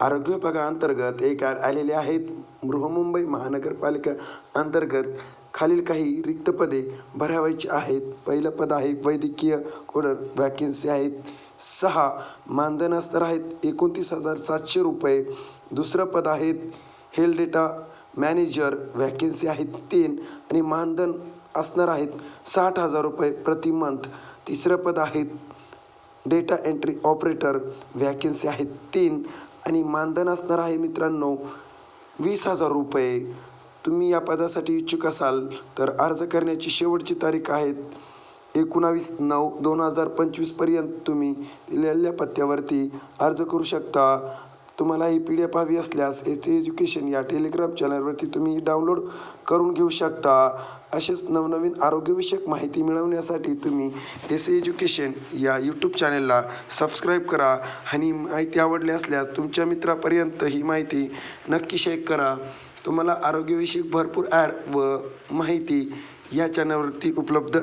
आरोग्य विभागाअंतर्गत एक ॲड आलेले आहेत. बृहन्मुंबई महानगरपालिका अंतर्गत खालील काही रिक्त पदे भरावायची आहेत. पहिलं पद आहे वैद्यकीय कोडर, वॅकेन्सी आहेत 6, मानधन असणार आहेत 29,700 रुपये. दुसरं पद आहेत हेल्थ डेटा मॅनेजर, वॅकेन्सी आहेत 3 आणि मानधन असणार आहेत 60,000 रुपये प्रति मंथ. तिसरं पद आहेत डेटा एंट्री ऑपरेटर, वॅकेन्सी आहेत 3 आणि मानधन असणार आहे मित्रांनो 20,000 रुपये. तुम्ही या पदासाठी इच्छुक असाल तर अर्ज करण्याची शेवटची तारीख आहे 19/9/2025 पर्यंत तुम्ही दिलेल्या पत्त्यावरती अर्ज करू शकता. तुम्हाला ही PDF हवी असल्यास एसी एज्युकेशन या टेलिग्राम चॅनलवरती तुम्ही डाउनलोड करून घेऊ शकता. असेच नवनवीन आरोग्यविषयक माहिती मिळवण्यासाठी तुम्ही एसी एज्युकेशन या यूट्यूब चॅनलला सबस्क्राईब करा आणि माहिती आवडली असल्यास तुमच्या मित्रापर्यंत ही माहिती नक्की शेअर करा. तुम्हाला आरोग्यविषयक भरपूर ॲड व माहिती या चॅनलवरती उपलब्ध